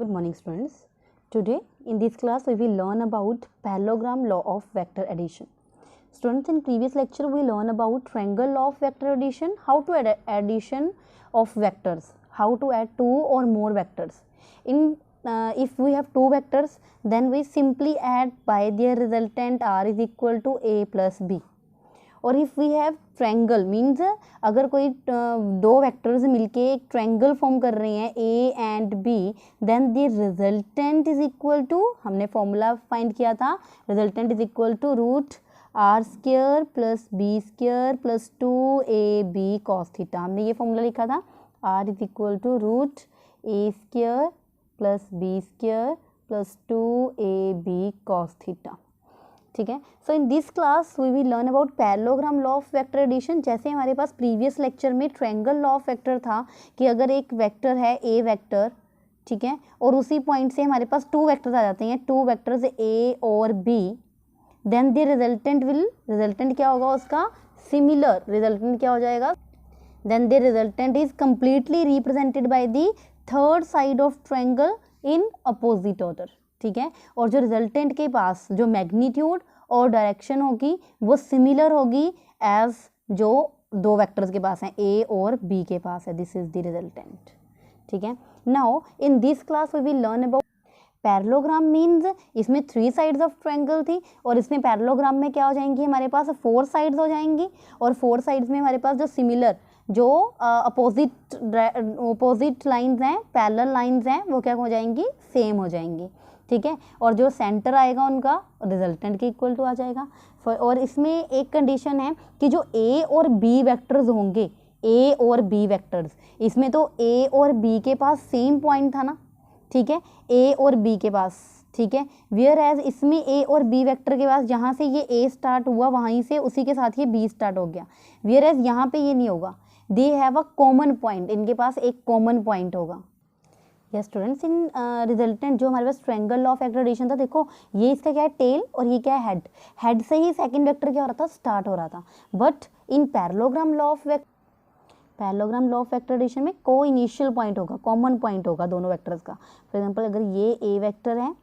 Good morning students. Today in this class we will learn about parallelogram law of vector addition. Students, in previous lecture we learn about triangle law of vector addition, how to add addition of vectors, how to add two or more vectors. If we have two vectors, then we simply add by their resultant r is equal to a plus b. और if we have triangle means अगर कोई दो vectors मिलके एक triangle form कर रहे हैं A and B, then the resultant is equal to, हमने फॉर्मूला फाइंड किया था, resultant is equal to root R square plus B square plus 2ab cos theta. हमने ये फॉर्मूला लिखा था, R is equal to root A square plus B square plus 2ab cos theta. ठीक है. So in this class we will learn about parallelogram law of vector addition. जैसे हमारे पास previous lecture में ट्रायंगल लॉ ऑफ वेक्टर था कि अगर एक वेक्टर है ए वेक्टर, ठीक है, और उसी पॉइंट से हमारे पास टू वेक्टर्स आ जाते हैं, टू वेक्टर्स ए और बी, देन द रिजल्टेंट क्या होगा उसका, सिमिलर. रिजल्टेंट क्या हो जाएगा, then the resultant is completely represented by the third side of triangle in opposite order. ठीक है. और जो रिजल्टेंट के पास जो मैग्नीट्यूड और डायरेक्शन होगी वो सिमिलर होगी एज जो दो वेक्टर्स के पास हैं, ए और बी के पास है. This is the resultant. ठीक है. Now in this class we will learn about parallelogram. Means इसमें थ्री साइड्स ऑफ ट्रायंगल थी और इसमें पैरेललोग्राम में क्या हो जाएंगी, हमारे पास फोर साइड्स हो जाएंगी. और फोर साइड्स में हमारे पास जो सिमिलर, जो अपोजिट लाइंस हैं, पैरेलल लाइंस हैं, वो क्या हो जाएंगी, सेम हो जाएंगी. ठीक है. और जो सेंटर आएगा उनका रिजल्टेंट के इक्वल टू आ जाएगा. और इसमें एक कंडीशन है कि जो ए और बी वेक्टर्स होंगे, ए और बी वेक्टर्स, इसमें तो ए और बी के पास सेम पॉइंट था ना. ठीक है. ए और बी के पास. ठीक है. वेयर एज इसमें ए और बी वेक्टर के पास जहाँ से ये ए स्टार्ट हुआ वहीं से उसी के साथ ये बी स्टार्ट हो गया. वेयर एज यहाँ पे ये नहीं होगा. They have a common point, इनके पास एक कॉमन पॉइंट होगा. यस स्टूडेंट्स, इन रिजल्टेंट जो हमारे पास triangle law of vector addition था, देखो ये इसका क्या है, टेल, और ये क्या है, हेड. हेड से ही सेकंड वेक्टर क्या हो रहा था, स्टार्ट हो रहा था. But in parallelogram law of vector addition में को इनिशियल पॉइंट होगा, कॉमन पॉइंट होगा दोनों वेक्टर्स का. फॉर एग्जांपल अगर ये ए वेक्टर है,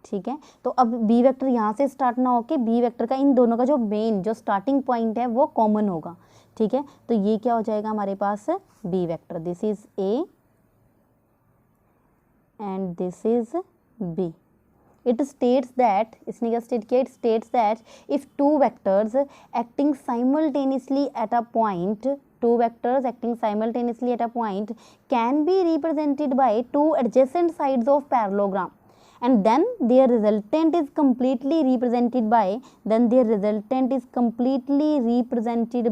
ठीक है, तो अब बी वेक्टर यहाँ से स्टार्ट ना होके बी वेक्टर का इन दोनों का जो मेन जो स्टार्टिंग पॉइंट है वो कॉमन होगा. ठीक है. तो ये क्या हो जाएगा हमारे पास, B vector. This is A and this is B. It states that, इसने क्या स्टेट किया, it states that if two vectors acting simultaneously at a point can be represented by two adjacent sides of parallelogram and then their resultant is completely represented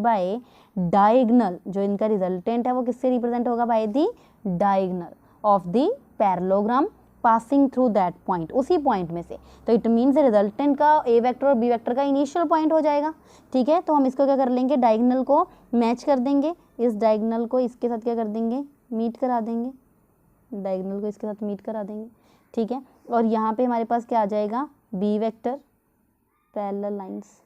by diagonal. जो इनका resultant है वो किससे represent होगा, by the diagonal of the parallelogram passing through that point, उसी point में से. तो इट मीन्स रिजल्टेंट का ए वेक्टर और बी वेक्टर का इनिशियल पॉइंट हो जाएगा. ठीक है. तो हम इसको क्या कर लेंगे, डायगोनल को मैच कर देंगे, इस डायगोनल को इसके साथ क्या कर देंगे, मीट करा देंगे, डायगोनल को इसके साथ मीट करा देंगे. ठीक है. और यहाँ पे हमारे पास क्या आ जाएगा, बी वेक्टर पैरेलल लाइंस,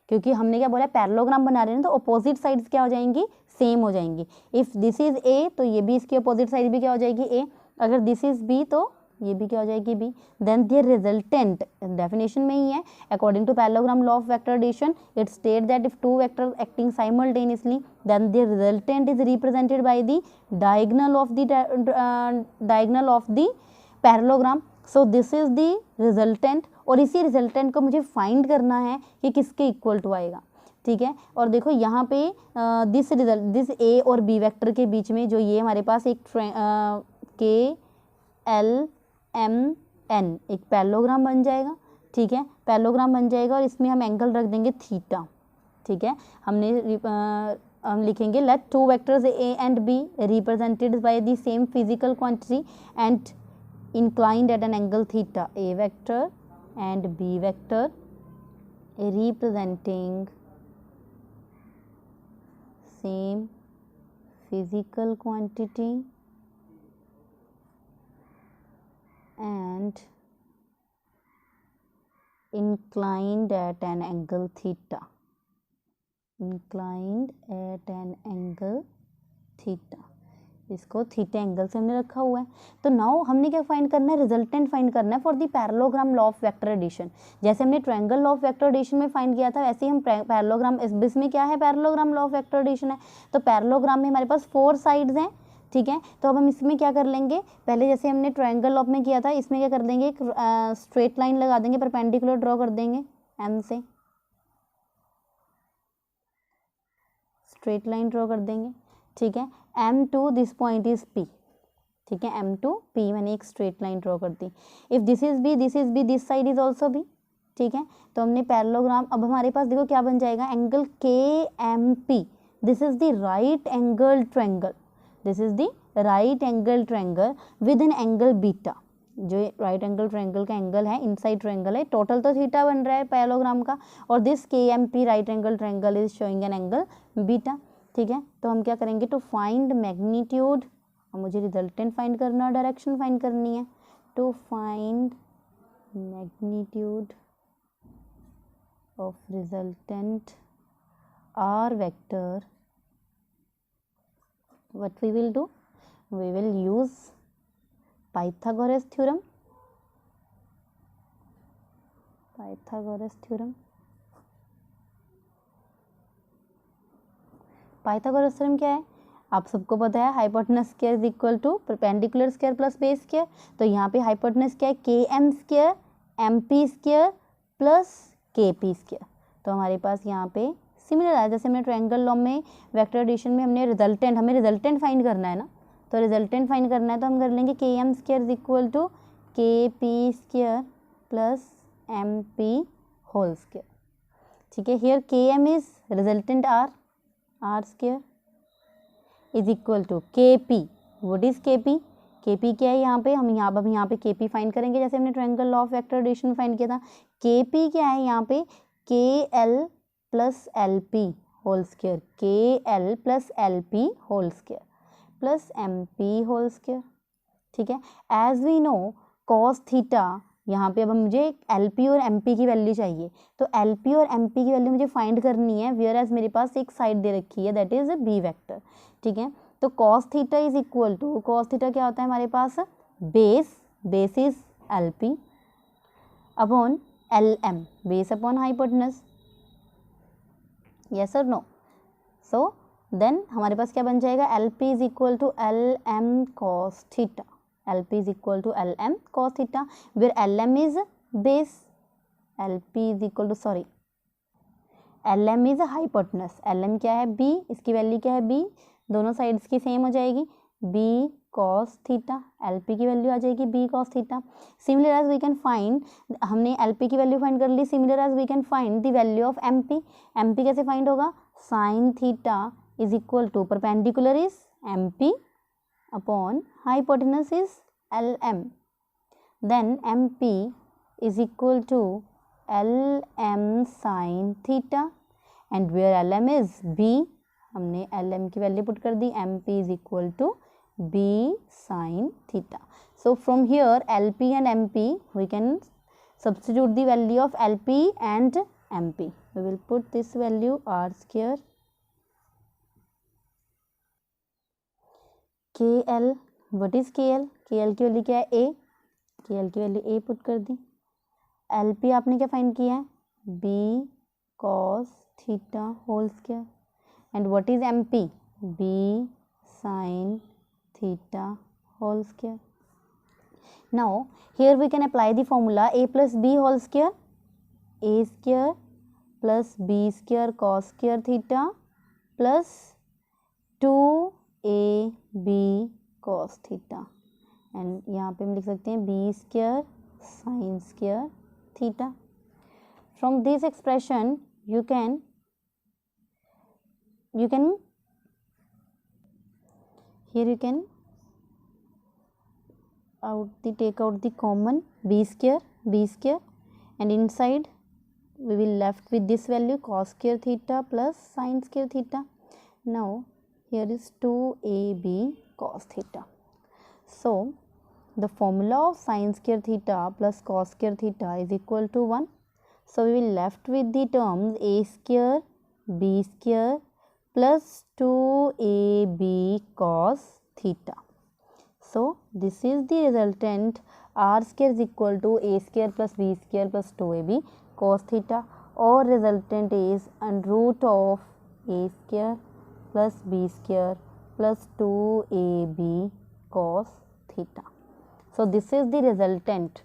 क्योंकि हमने क्या बोला, पैरेललोग्राम बना रहे हैं तो अपोजिट साइड्स क्या हो जाएंगी, सेम हो जाएंगी. इफ़ दिस इज ए तो ये भी इसकी अपोजिट साइड भी क्या हो जाएगी, ए. अगर दिस इज बी तो ये भी क्या हो जाएगी, B. Then their resultant definition में ही है, according to parallelogram law of vector addition it state that if two vectors acting simultaneously then their resultant is represented by the diagonal of the parallelogram. So this is the resultant. और इसी resultant को मुझे find करना है कि किसके equal to आएगा. ठीक है. और देखो यहाँ पे दिस ए और बी वेक्टर के बीच में जो ये हमारे पास एक के एल एम एन एक पैरेललोग्राम बन जाएगा. ठीक है. पैरेललोग्राम बन जाएगा और इसमें हम एंगल रख देंगे थीटा. ठीक है. हम लिखेंगे let two vectors A and B represented by the same physical quantity and inclined at an angle theta. A vector and B vector representing same physical quantity and inclined at an angle theta. इसको theta angle से हमने रखा हुआ है। तो now हमने क्या find करना है, रिजल्टेंट फाइंड करना है for the parallelogram law of vector addition. जैसे हमने triangle law of vector addition में फाइंड किया था, वैसे ही हम पैरेललोग्राम, इसमें क्या है, parallelogram law of vector addition है। तो पैरेललोग्राम में हमारे पास 4 साइड्स हैं, ठीक है। तो अब हम इसमें क्या कर लेंगे, पहले जैसे हमने ट्रायंगल लॉ में किया था, इसमें क्या कर देंगे, एक स्ट्रेट लाइन लगा देंगे, परपेंडिकुलर ड्रॉ कर देंगे एम से, स्ट्रेट लाइन ड्रॉ कर देंगे, ठीक है। M to this point is P, ठीक है, एम टू पी मैंने एक स्ट्रेट लाइन ड्रॉ कर दी। If this is B, this is B, this side is also B, ठीक है। तो हमने पैरेललोग्राम, अब हमारे पास देखो क्या बन जाएगा, angle K M P, this is the right angle triangle, this is the right angle triangle with an angle beta. जो राइट एंगल ट्रायंगल का एंगल है, इनसाइड ट्रायंगल है, टोटल तो थीटा बन रहा है पैरेललोग्राम का, और this K M P right angle triangle is showing an angle beta, ठीक है। तो हम क्या करेंगे, टू फाइंड मैग्नीट्यूड, मुझे रिजल्टेंट फाइंड करना है, डायरेक्शन फाइंड करनी है। To find magnitude of resultant R vector, what we will do, we will use Pythagoras theorem, Pythagoras theorem क्या है, आप सबको पता है, hypotenuse square is equal to perpendicular square plus base square. तो यहाँ पे हाइपोटेनस क्या है, K M square M P square plus K P square. तो हमारे पास यहाँ पे सिमिलर है, जैसे हमने ट्रायंगल लॉ में वेक्टर एडिशन में हमें रिजल्टेंट फाइंड करना है ना, तो रिजल्टेंट फाइंड करना है तो हम कर लेंगे K M square is equal to K P square plus M P whole square, ठीक है। Here K M is resultant R square is equal to K P, what is K P, K P क्या है यहाँ पे, हम यहाँ पे के पी फाइंड करेंगे, जैसे हमने triangle law of vector addition find किया था। के पी क्या है यहाँ पे, K L plus L P whole square, K L plus L P whole square plus M P whole square, ठीक है। As we know cos theta, यहाँ पे अब मुझे एल पी और एम पी की वैल्यू चाहिए, तो एल पी और एम पी की वैल्यू मुझे फाइंड करनी है, वेयर एज मेरे पास एक साइड दे रखी है, दैट इज बी वेक्टर, ठीक है। तो cos theta is equal to, cos theta क्या होता है हमारे पास, base is L P upon L M, base upon hypotenuse, yes or no, so then हमारे पास क्या बन जाएगा, L P is equal to L M cos theta, L P is equal to L M cos theta, where L M is base, L P is equal to sorry L M is hypotenuse, L M क्या है B, इसकी value क्या है B, दोनों sides की same हो जाएगी, B cos theta, L P की वैल्यू आ जाएगी B cos theta. Similar as we can find, हमने एल पी की वैल्यू फाइंड कर ली, similar as we can find the value of M P. M P कैसे फाइंड होगा, sine theta is equal to perpendicular is M P upon hypotenuse is L M, then M P is equal to L M sine theta, and where L M is B, हमने L M की value put कर दी, M P is equal to b sin theta. So from here LP and MP we can substitute the value of LP and MP. We will put this value r square KL, what is KL, KL की value क्या है a, KL की value a put कर दी। LP आपने क्या find किया है, b cos theta whole square, and what is MP, b sin theta whole square. Now here we can apply the formula a plus b whole square, a square plus b square cos square theta plus 2ab cos theta, and यहाँ पे हम लिख सकते हैं b square sin square theta. From this expression you can here you can take out the common b square, and inside we will left with this value cos square theta plus sin square theta. Now here is 2ab cos theta. So the formula of sin square theta plus cos square theta is equal to 1. So we will left with the terms a square b square plus 2ab cos theta. So this is the resultant. R square is equal to a square plus b square plus 2ab cos theta, or resultant is under root of a square plus b square plus 2ab cos theta. So this is the resultant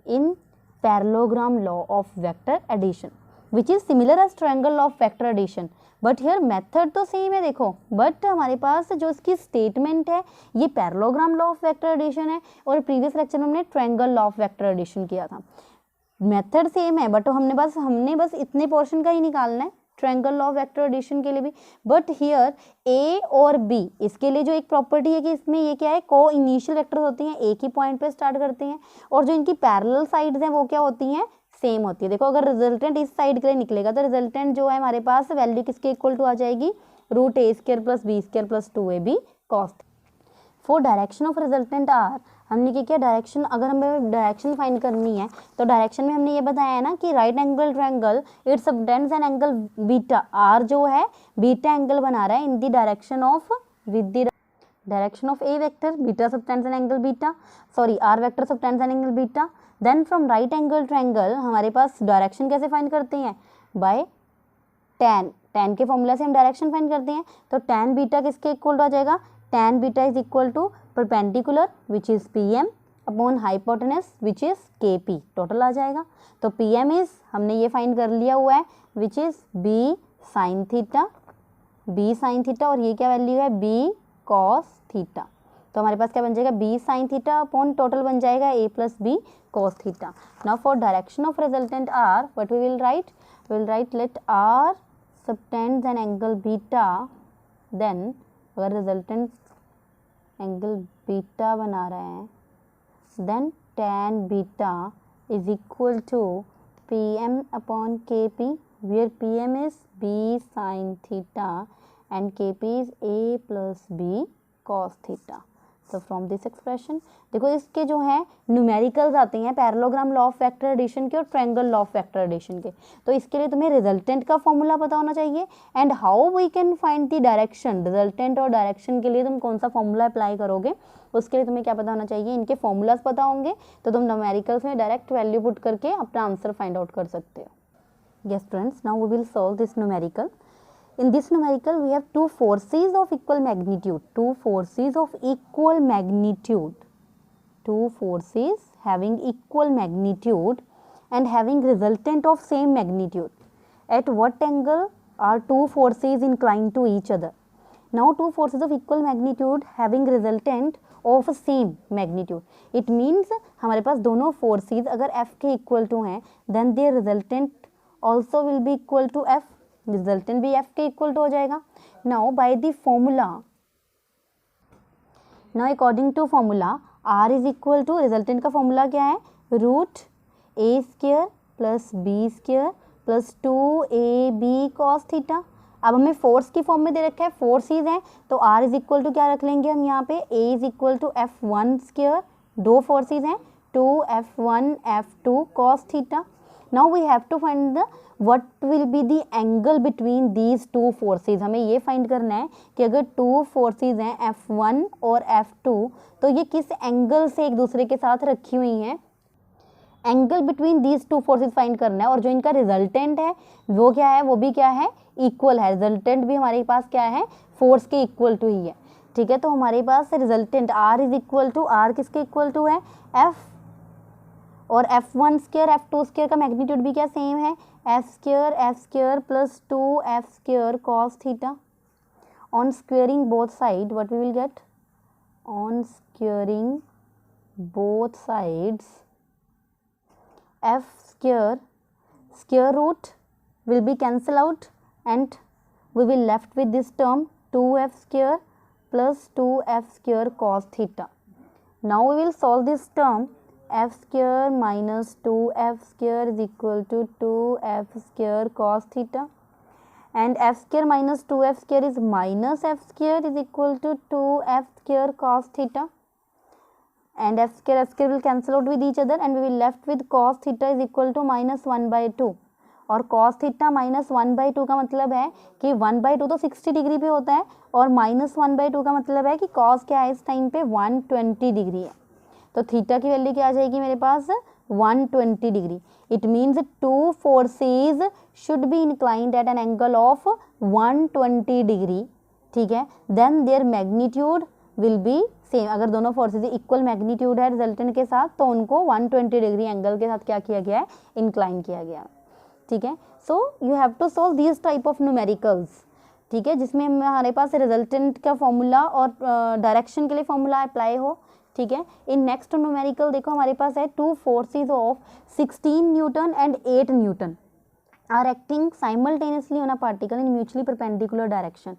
in parallelogram law of vector addition, which is similar as triangle law of vector addition. But here method तो same है देखो, but हमारे पास जो इसकी statement है ये parallelogram law of vector addition है, और प्रीवियस लेक्चर में हमने triangle law of vector addition किया था. मेथड सेम है बट हमने बस इतने पोर्शन का ही निकालना है triangle law of vector addition के लिए भी. बट हियर ए और बी, इसके लिए जो एक प्रॉपर्टी है कि इसमें ये क्या है, को इनिशियल वेक्टर्स होती हैं, एक ही पॉइंट पे स्टार्ट करते हैं, और जो इनकी पैरेलल साइड्स हैं वो क्या होती हैं, सेम होती है. देखो अगर रिजल्टेंट इस साइड के लिए निकलेगा तो रिजल्टेंट जो है हमारे पास वैल्यू किसके इक्वल टू आ जाएगी, root A square plus B square plus 2ab cos. For direction of resultant R हमने क्या किया, डायरेक्शन, अगर हमें डायरेक्शन फाइंड करनी है तो डायरेक्शन में हमने ये बताया है ना कि right angle triangle it subtends an angle beta. R जो है बीटा एंगल बना रहा है in the direction of with the direction of A vector, beta subtends an angle beta, sorry R vector subtends an angle beta. Then from right angle triangle हमारे पास direction कैसे find करते हैं, by tan. tan के formula से हम direction find करते हैं. तो tan बीटा किसके इक्वल टू आ जाएगा, tan beta is equal to perpendicular which is pm upon hypotenuse which is kp total आ जाएगा. तो pm इज हमने ये फाइंड कर लिया हुआ है which is b sine theta, और ये क्या वैल्यू है b कॉस थीटा. तो हमारे पास क्या बन जाएगा, b sine theta upon total बन जाएगा a plus b cos theta. Now for direction of resultant r, what we will write? We will write let r subtends an angle beta. Then अगर resultant angle beta बना रहे हैं, then tan beta is equal to pm upon kp, where pm is b sin theta and kp is a plus b cos theta. तो from this expression देखो इसके जो है numericals आते हैं parallelogram law of vector addition के और triangle law of vector addition के. तो इसके लिए तुम्हें रिजल्टेंट का फॉर्मूला पता होना चाहिए and how we can find the direction. Resultant और डायरेक्शन के लिए तुम कौन सा फॉर्मूला अप्लाई करोगे उसके लिए तुम्हें क्या पता होना चाहिए, इनके फॉर्मूलाज पता होंगे तो तुम न्यूमेरिकल्स में डायरेक्ट वैल्यू पुट करके अपना आंसर फाइंड आउट कर सकते हो. Yes friends, now we will solve this numerical. In this numerical, we have two forces of equal magnitude. Two forces of equal magnitude. Two forces having equal magnitude and having resultant of same magnitude. At what angle are two forces inclined to each other? Now, two forces of equal magnitude having resultant of same magnitude. It means हमारे पास दोनों forces अगर F के equal to हैं, then their resultant also will be equal to F. Resultant भी f के equal to हो जाएगा. Now by the formula, now according to formula r is equal to, resultant का फॉर्मूला क्या है, root A square plus B square plus 2ab cos theta. अब हमें force की फॉर्म में दे रखा है, फोर्सेज हैं तो r इज इक्वल टू क्या रख लेंगे हम यहाँ पे, a is equal to f1 square, दो फोर्सेज हैं 2f1 f2 cos theta. Now we have to find the what will be the angle between these two forces. हमें ये फाइंड करना है कि अगर टू फोर्सेज हैं F1 और F2 तो ये किस एंगल से एक दूसरे के साथ रखी हुई हैं. Angle between these two forces find करना है, और जो इनका रिजल्टेंट है वो क्या है, वो भी क्या है, इक्वल है. रिजल्टेंट भी हमारे पास क्या है, फोर्स के इक्वल टू ही है. ठीक है, तो हमारे पास resultant R is equal to, R किसके इक्वल टू है, F, और F1 स्क्वायर F2 स्क्वायर का मैग्नीट्यूड भी क्या सेम है, F square plus 2F square cos theta. On squaring both sides, what we will get? On squaring both sides, F square root will be cancelled out and we will left with this term 2F square plus 2F square cos theta. Now we will solve this term. F square minus 2F square is equal to 2F square cos theta, and F square minus 2F square is minus F square is equal to 2F square cos theta, and F square will cancel out with each other and we will left with cos theta is equal to minus 1 by 2. और cos theta minus 1/2 का मतलब है कि 1/2 तो 60 degree पे होता है और माइनस 1/2 का मतलब है कि cos क्या है इस टाइम पे 120 डिग्री है। तो थीटा की वैल्यू क्या आ जाएगी मेरे पास 120 degree. It means two forces should be inclined at an angle of 120 degree, ठीक है। Then their magnitude will be same. अगर दोनों फोर्सेज इक्वल मैग्नीट्यूड है रिजल्टेंट के साथ तो उनको 120 डिग्री एंगल के साथ क्या किया गया है, इंक्लाइन किया गया, ठीक है। So you have to solve this type of numericals, ठीक है, जिसमें हमारे पास रिजल्टेंट का फॉर्मूला और डायरेक्शन के लिए फॉर्मूला अप्लाई हो, ठीक है। इन नेक्स्ट न्यूमेरिकल देखो हमारे पास है two forces of 16 newton and 8 newton are acting simultaneously on a particle in mutually perpendicular direction.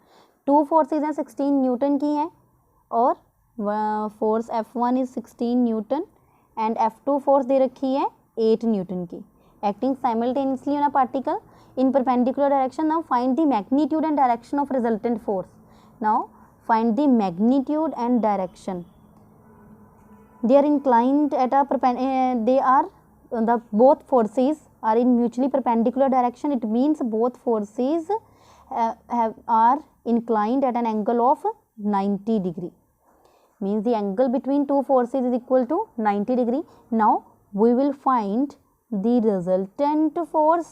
Two forces हैं 16 न्यूटन की हैं और force F1 is 16 newton and F2 force दे रखी है 8 न्यूटन की, acting simultaneously on a particle in perpendicular direction. Now find the magnitude and direction of resultant force. Now find the magnitude and direction. They are inclined at a both forces are in mutually perpendicular direction. It means both forces are inclined at an angle of 90 degree. Means the angle between two forces is equal to 90 degree. Now we will find the resultant force.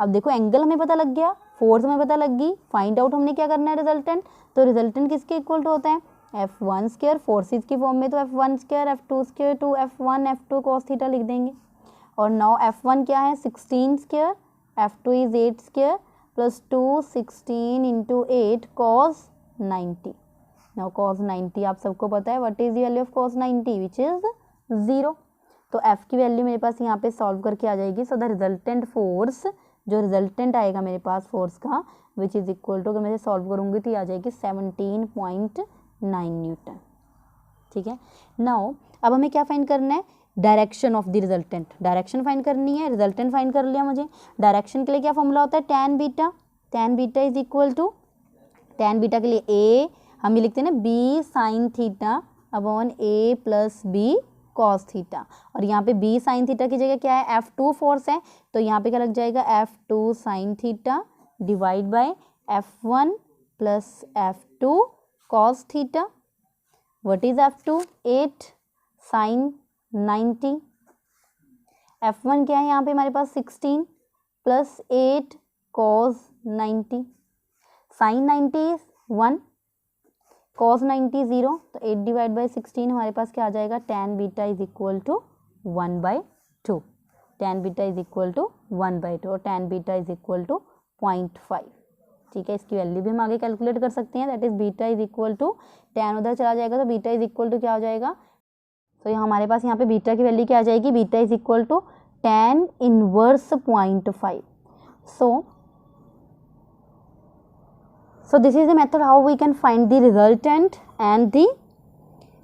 अब देखो angle हमें पता लग गया, force हमें पता लग गई, फाइंड आउट हमने क्या करना है रिजल्टेंट। तो रिजल्टेंट किसके इक्वल टू होता है F1 स्क्वायर, फोर्सेज की फॉर्म में तो F1 square F2 square two F1 F2 cos theta लिख देंगे। और नाउ F1 क्या है 16 square, F2 is 8 square plus 2 16 into 8 cos 90। Now cos 90 आप सबको पता है what is the value of cos 90 which is 0। तो F की वैल्यू मेरे पास यहाँ पे सॉल्व करके आ जाएगी। सो द रिजल्टेंट फोर्स, जो रिजल्टेंट आएगा मेरे पास फोर्स का विच इज इक्वल टू, अगर मैं सॉल्व करूँगी तो आ जाएगी 17.9 न्यूटन, ठीक है। नाउ अब हमें क्या फाइंड करना है, direction of the resultant. Direction find करनी है, रिजल्टेंट फाइंड कर लिया मुझे। डायरेक्शन के लिए क्या फॉर्मूला होता है tan beta. tan beta is equal to, tan beta के लिए a हम ये लिखते हैं ना b sine theta upon a plus b cos theta. और यहाँ पे b साइन थीटा की जगह क्या है F2 फोर्स है, तो यहाँ पे क्या लग जाएगा F2 sine theta divide by F1 plus F2 cos theta. What is F2 8 sine 90, F1 क्या है यहाँ पे हमारे पास 16 प्लस 8 cos 90, साइन 90 1 cos 90 0, तो 8 डिवाइड बाई 16 हमारे पास क्या आ जाएगा tan beta is equal to 1/2। tan beta is equal to 1/2 और tan beta is equal to 0.5, ठीक है। इसकी वैल्यू भी हम आगे कैलकुलेट कर सकते हैं, that is beta is equal to tan उधर चला जाएगा तो बीटा इज इक्वल टू क्या हो जाएगा। तो हमारे पास यहाँ पे बीटा की वैल्यू क्या आ जाएगी, beta is equal to tan inverse 0.5। So this is the method how we can find the resultant and the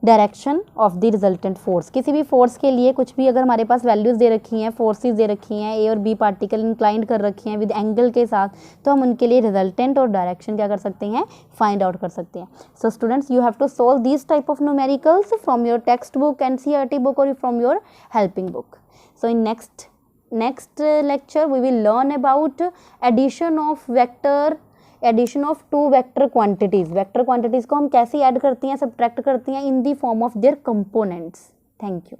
direction of the resultant force. किसी भी फोर्स के लिए कुछ भी अगर हमारे पास वैल्यूज़ दे रखी हैं, फोर्सेस दे रखी हैं, ए और बी पार्टिकल इंक्लाइंड कर रखी हैं विद एंगल के साथ, तो हम उनके लिए रिजल्टेंट और डायरेक्शन क्या कर सकते हैं, फाइंड आउट कर सकते हैं। So students you have to solve this type of numericals from your textbook, NCERT book और from your helping book. So in next lecture we will learn about addition of two vector quantities। Vector quantities को हम कैसे add करती हैं, subtract करती हैं in the form of their components. Thank you.